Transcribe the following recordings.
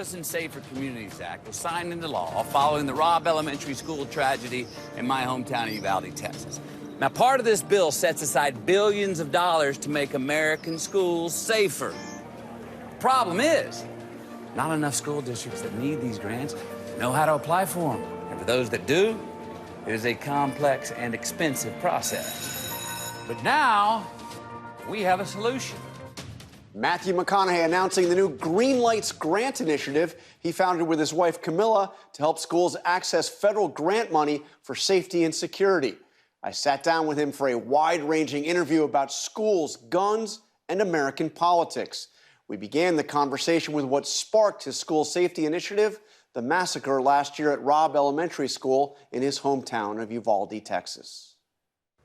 Citizen Safer Communities Act was signed into law following the Robb Elementary School tragedy in my hometown of Uvalde, Texas. Now, part of this bill sets aside billions of dollars to make American schools safer. The problem is, not enough school districts that need these grants know how to apply for them. And for those that do, it is a complex and expensive process. But now, we have a solution. Matthew McConaughey announcing the new Green Lights Grant Initiative he founded with his wife Camilla to help schools access federal grant money for safety and security. I sat down with him for a wide-ranging interview about schools, guns, and American politics. We began the conversation with what sparked his school safety initiative, the massacre last year at Robb Elementary School in his hometown of Uvalde, Texas.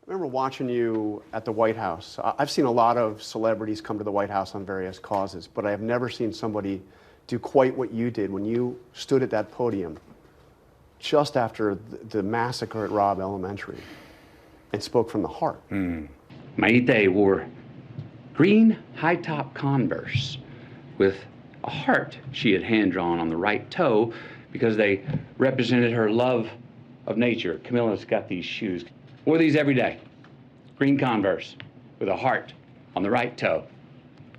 I remember watching you at the White House. I've seen a lot of celebrities come to the White House on various causes, but I have never seen somebody do quite what you did when you stood at that podium just after the massacre at Robb Elementary and spoke from the heart. Maite wore green high-top Converse with a heart she had hand-drawn on the right toe because they represented her love of nature. Camilla's got these shoes. Wore these every day. Green Converse with a heart on the right toe.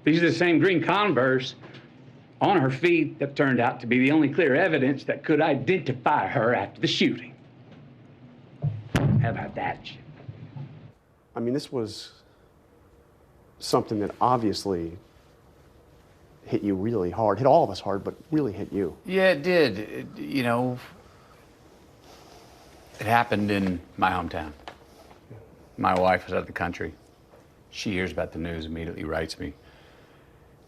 These are the same green Converse on her feet that turned out to be the only clear evidence that could identify her after the shooting. How about that? I mean, this was something that obviously hit you really hard, hit all of us hard, but really hit you. Yeah, it did. You know, it happened in my hometown. My wife was out of the country. She hears about the news, immediately writes me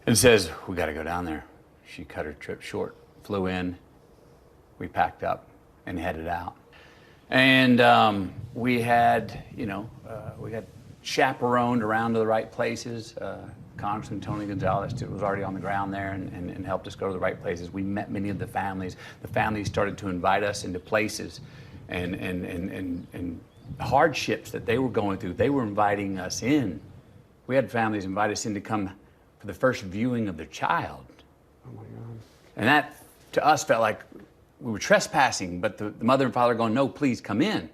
and says, we got to go down there. She cut her trip short, flew in, we packed up and headed out. And we had, we got chaperoned around to the right places. Congressman Tony Gonzalez was already on the ground there and helped us go to the right places. We met many of the families. The families started to invite us into places and hardships that they were going through. They were inviting us in. We had families invite us in to come for the first viewing of their child. Oh my God. And that, to us, felt like we were trespassing, but the mother and father going, no, please come in.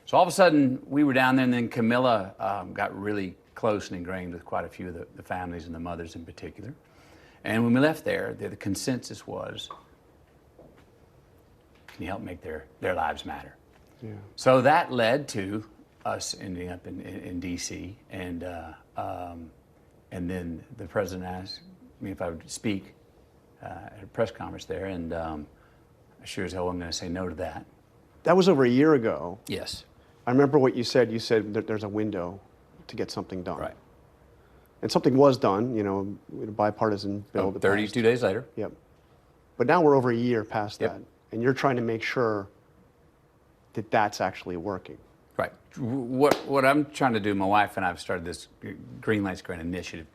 So all of a sudden, we were down there, and then Camilla got really close and ingrained with quite a few of the families and the mothers in particular. And when we left there, the consensus was, can you help make their lives matter? Yeah. So that led to us ending up in D.C. And then the president asked me if I would speak at a press conference there, and I sure as hell wasn't going to say no to that. That was over a year ago. Yes. I remember what you said. You said that there's a window to get something done. Right. And something was done, a bipartisan bill. 32 days later. Yep. But now we're over a year past Yep. that, and you're trying to make sure that that's actually working. Right. What I'm trying to do, my wife and I have started this Green Lights Grant Initiative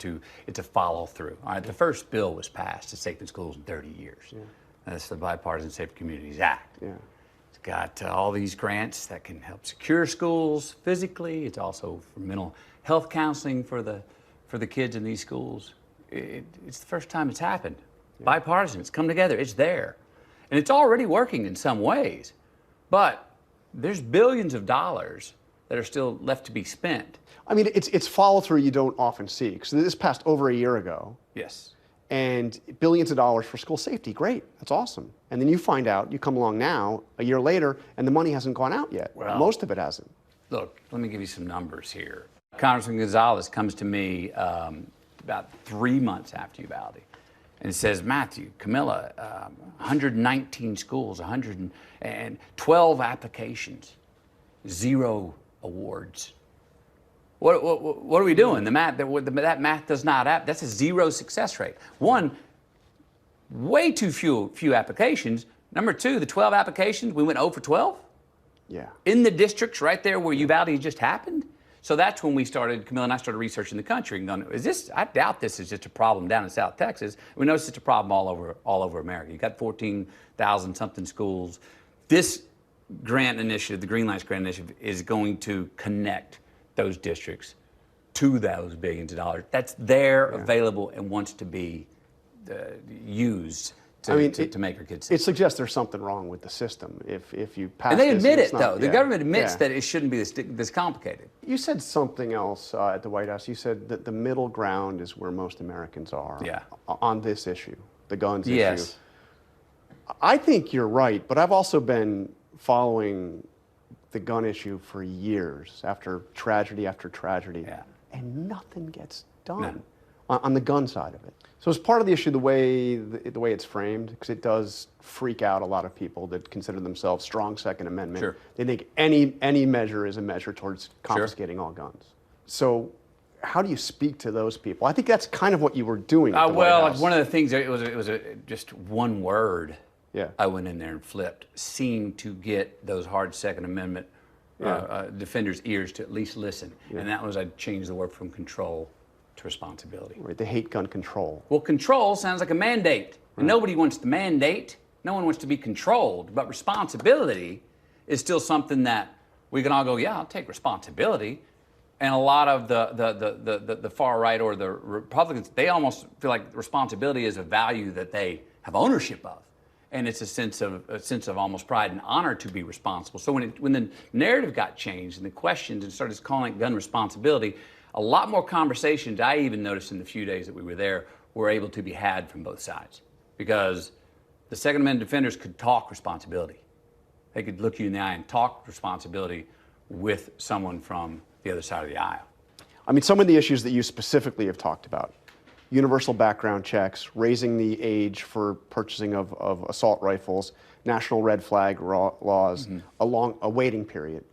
it's a follow through. All right, the first bill was passed to Safe in Schools in 30 years. Yeah. That's the Bipartisan Safer Communities Act. Yeah. It's got all these grants that can help secure schools physically. It's also for mental health counseling for the kids in these schools. It's the first time it's happened. Yeah. Bipartisan, it's come together, it's there. And it's already working in some ways. But there's billions of dollars that are still left to be spent. I mean, it's follow through you don't often see. Because this passed over a year ago. Yes. And billions of dollars for school safety, great, that's awesome. And then you find out, you come along now, a year later, and the money hasn't gone out yet. Well, most of it hasn't. Look, let me give you some numbers here. Congressman Gonzalez comes to me about 3 months after Uvalde and says, Matthew, Camilla, 119 schools, 112 applications, 0 awards. What are we doing? That math does not add. That's a 0 success rate. One, way too few applications. Number two, the 12 applications, we went 0 for 12. Yeah. In the districts right there where Uvalde just happened. So that's when Camilla and I started researching the country and going, I doubt this is just a problem down in South Texas. We know it's just a problem all over America. You got 14,000 something schools. This grant initiative, the Green Lights Grant Initiative, is going to connect those districts to those billions of dollars. That's there, available, and wants to be used to make her kids safe. It suggests there's something wrong with the system if you pass And they this admit and it's it, not- though. The yeah, government admits yeah. that it shouldn't be this complicated. You said something else at the White House. You said that the middle ground is where most Americans are on this issue, the guns issue. I think you're right, but I've also been following the gun issue for years, after tragedy, and nothing gets done on the gun side of it. So as part of the issue, the way it's framed, because it does freak out a lot of people that consider themselves strong Second Amendment. Sure. They think any measure is a measure towards confiscating all guns. So how do you speak to those people? I think that's kind of what you were doing at the White House. One of the things, it was just one word. Yeah. I went in there and flipped, seemed to get those hard Second Amendment defenders' ears to at least listen. And that was, I changed the word from control to responsibility. Right, they hate gun control. Well, control sounds like a mandate. And nobody wants to mandate. No one wants to be controlled. But responsibility is still something that we can all go, yeah, I'll take responsibility. And a lot of the far right or the Republicans, they almost feel like responsibility is a value that they have ownership of. And it's a sense of almost pride and honor to be responsible. So when the narrative got changed and the questions and started calling it gun responsibility, a lot more conversations I even noticed in the few days that we were there were able to be had from both sides, because the Second Amendment defenders could talk responsibility. They could look you in the eye and talk responsibility with someone from the other side of the aisle. I mean, some of the issues that you specifically have talked about: universal background checks, raising the age for purchasing of assault rifles, national red flag laws, a longer waiting period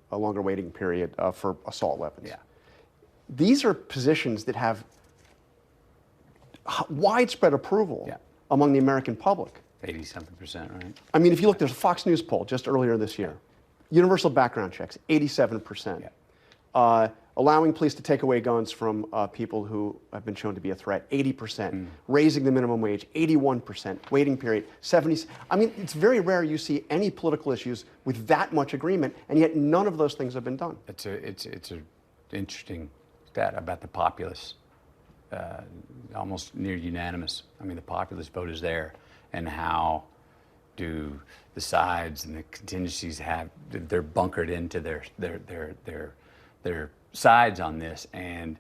for assault weapons. Yeah. These are positions that have widespread approval among the American public. 80-something%, right? I mean, if you look, there's a Fox News poll just earlier this year. Universal background checks, 87%. Allowing police to take away guns from people who have been shown to be a threat, 80%. Raising the minimum wage, 81%. Waiting period, 70%. I mean, it's very rare you see any political issues with that much agreement, and yet none of those things have been done. It's a interesting stat about the populace. Almost near unanimous. I mean, the populist vote is there, and how do the sides and the contingencies have? They're bunkered into their sides on this, and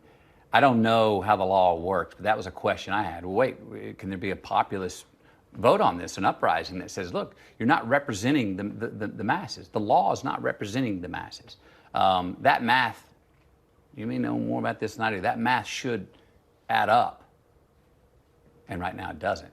I don't know how the law works, but that was a question I had. Well, wait, can there be a populist vote on this, an uprising that says, look, you're not representing the masses. The law is not representing the masses. That math, you may know more about this than I do, that math should add up, and right now it doesn't.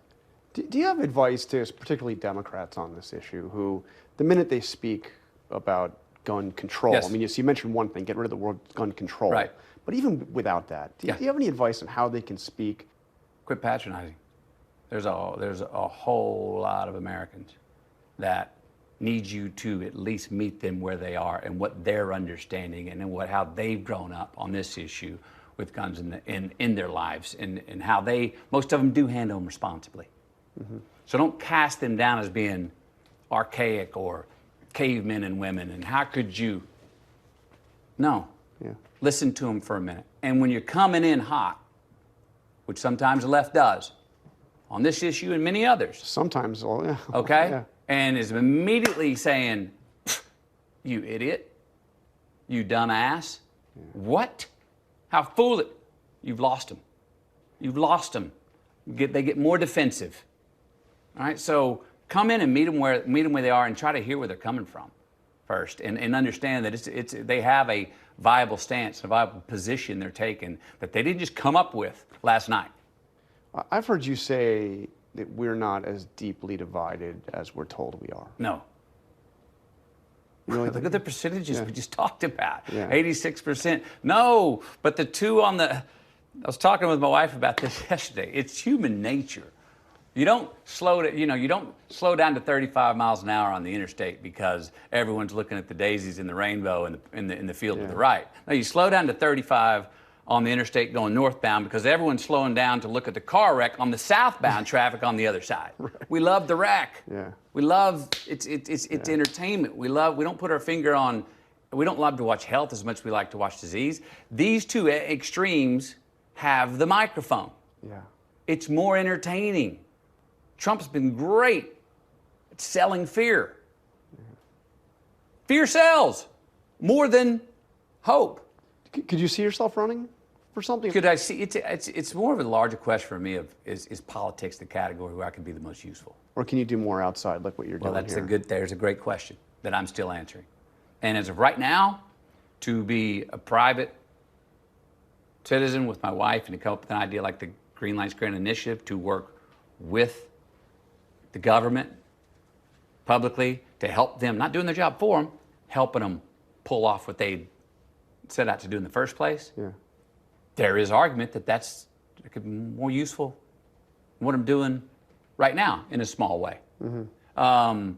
Do you have advice to particularly Democrats on this issue, who the minute they speak about gun control, I mean, you mentioned one thing, get rid of the word gun control. Right. But even without that, do you have any advice on how they can speak? Quit patronizing. There's a whole lot of Americans that need you to at least meet them where they are and what they're understanding and how they've grown up on this issue with guns in their lives, and how most of them do handle them responsibly. So don't cast them down as being archaic or cavemen and women, and how could you? No. Listen to them for a minute. And when you're coming in hot, which sometimes the left does, on this issue and many others. Sometimes, Okay? And is immediately saying, you idiot, you dumbass, what? How foolish. You've lost them. You've lost them. They get more defensive. All right, so come in and meet them where they are, and try to hear where they're coming from first, and understand that they have a viable stance, a viable position they're taking that they didn't just come up with last night. I've heard you say that we're not as deeply divided as we're told we are. No. Really? Look at the percentages we just talked about. 86%. No, but the two on the... I was talking with my wife about this yesterday. It's human nature. You don't slow down to 35 miles an hour on the interstate because everyone's looking at the daisies in the rainbow in the field to the right. No, you slow down to 35 on the interstate going northbound because everyone's slowing down to look at the car wreck on the southbound traffic on the other side. Right. We love the wreck. We love it's entertainment. We don't put our finger on. We don't love to watch health as much as we like to watch disease. These two extremes have the microphone. It's more entertaining. Trump's been great at selling fear. Fear sells more than hope. Could you see yourself running for something? Could I see? It's more of a larger question for me of is politics the category where I can be the most useful? Or can you do more outside, like what you're doing here? There's a great question that I'm still answering. And as of right now, to be a private citizen with my wife and to come up with an idea like the Green Lights Grant Initiative to work with the government publicly to help them, not doing their job for them, helping them pull off what they set out to do in the first place. Yeah. There is argument that it could be more useful than what I'm doing right now in a small way. But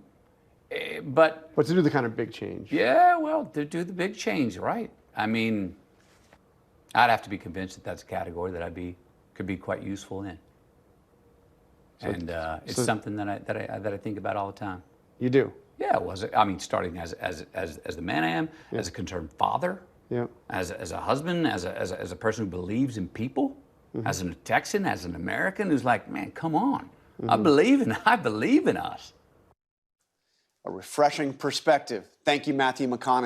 to do the kind of big change. Yeah, well, to do the big change, right? I mean, I'd have to be convinced that that's a category that could be quite useful in. And it's something that I think about all the time. You do? Yeah, starting as the man I am, as a concerned father, as a husband, as a person who believes in people, as a Texan, as an American who's like, man, come on, I believe in us. A refreshing perspective. Thank you, Matthew McConaughey.